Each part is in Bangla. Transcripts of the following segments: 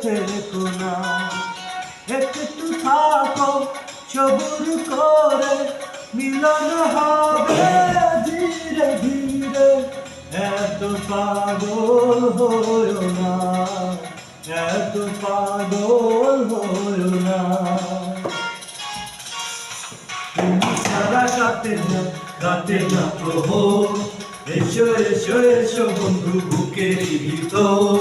থেকো না, একটু থাকো সবুর করে, মিলন হবে ধীরে ধীরে। এত পাগল হয়ো না, এত পাগল হয়ো না। তুমি ছাড়া কাটে না প্রহর, এসো এসো এসো বন্ধু বুকের ভিতর।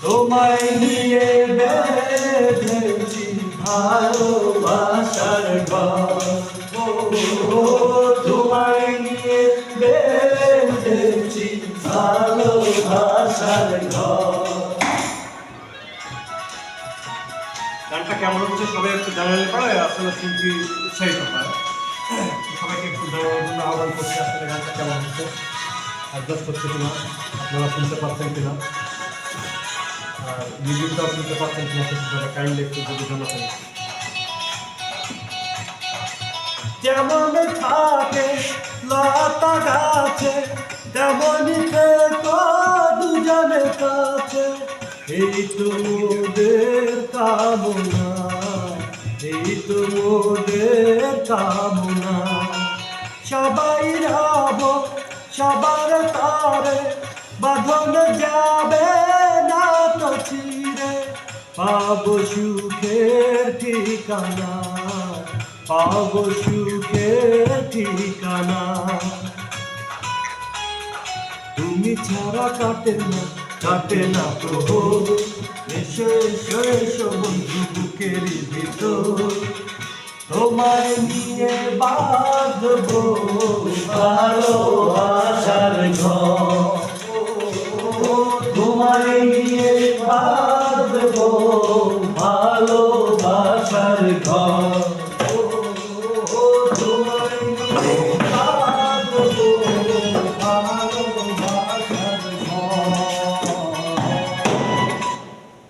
তোমায় নিয়ে বেঁধেছি ভালোবাসার ঘর, তোমায় নিয়ে বেঁধেছি ভালোবাসার ঘর। গানটা কেমন হচ্ছে সবাই একটু জানালে পরে আসলে শিল্পী উৎসাহিত হয়। সবাইকে একটু জানানোর জন্য আহ্বান করছি আসলে গানটা কেমন হচ্ছে, অ্যাডজাস্ট হচ্ছে কিনা, আপনারা শুনতে পাচ্ছেন কিনা, আর মিউজিকটাও শুনতে পাচ্ছেন কিনা সেটা কাইন্ডলি একটু যদি জানাতেন। যেমন থাকে লতা গাছে, তেমনই থেকো দুজনের কাছে। এই তো মোদের কামনা, এই তো মোদের কামনা। সবাই রব সবার তরে, বাঁধন যাবে না তো ছিঁড়ে। পাবো সুখের ঠিকানা, পাবো সুখের ঠিকানা। তুমি ছাড়া কাটে না প্রহর, এসো এসো এসো বন্ধু বুকের ভিতর। তোমায় নিয়ে বাঁধবো ভালোবাসার ঘর, তোমায় নিয়ে বাঁধবো ভালোবাসার ঘর।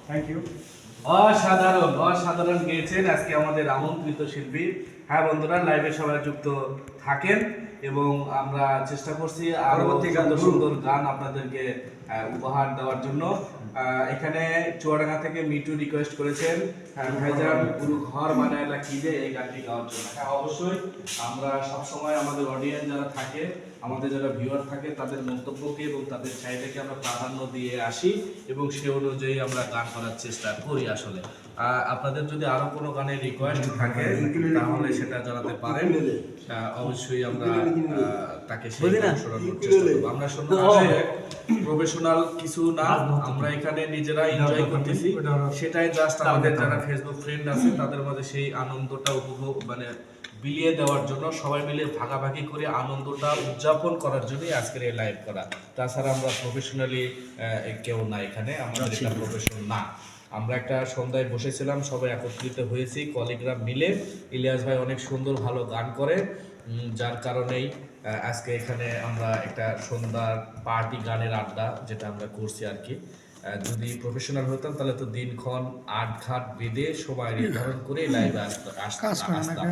Thank you. অসাধারণ অসাধারণ গেয়েছেন আজকে আমাদের আমন্ত্রিত শিল্পী। হ্যাঁ বন্ধুরা, লাইভে সবাই যুক্ত থাকেন এবং আমরা চেষ্টা করছি আরো সুন্দর সুন্দর গান আপনাদেরকে উপহার দেওয়ার জন্য। এখানে চুয়াডাঙ্গা থেকে মিটু রিকোয়েস্ট করেছেন ভাইজান পুরো ঘর বানায় কি যে এই গানটি গাওয়ার জন্য। হ্যাঁ অবশ্যই, আমরা সবসময় আমাদের অডিয়েন্স যারা থাকে, আমাদের যারা ভিউয়ার থাকে, তাদের মন্তব্যকে এবং তাদের চাহিদাকে আমরা প্রাধান্য দিয়ে আসি এবং সে অনুযায়ী আমরা গান করার চেষ্টা করি। আসলে আপনাদের যদি আরো কোনো গানের রিকোয়েস্ট থাকে তাহলে সেটা জানাতে পারেন, অবশ্যই আমরা তাকে সেই গান শোনানোর চেষ্টা করব। আমরা প্রফেশনাল কিছু না, আমরা এখানে নিজেরা এনজয় করতেছি, সেটাই জাস্ট আমাদের যারা ফেসবুক ফ্রেন্ড আছে তাদের মধ্যে সেই আনন্দটা উপভোগ বিলিয়ে দেওয়ার জন্য, সবাই মিলে ভাগাভাগি করে আনন্দটা উদযাপন করার জন্যই আজকের এই লাইভ করা। তাছাড়া আমরা প্রফেশনালি কেউ না, এখানে আমাদের এটা প্রফেশন না। আমরা একটা সন্ধ্যায় বসেছিলাম, সবাই একত্রিত হয়েছি কলিগরা মিলে। ইলিয়াস ভাই অনেক সুন্দর ভালো গান করে, যার কারণেই আজকে এখানে আমরা একটা সন্ধ্যার পার্টি গানের আড্ডা যেটা আমরা করছি আর কি। যদি প্রফেশনাল হতাম তাহলে তো দিনক্ষণ আট ঘাট বেঁধে সময় নির্ধারণ করে লাইভে আসতাম।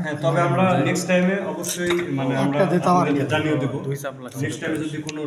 হ্যাঁ, তবে আমরা নেক্সট টাইমে অবশ্যই আমরা জানিয়ে দেবো। নেক্সট টাইমে যদি কোনো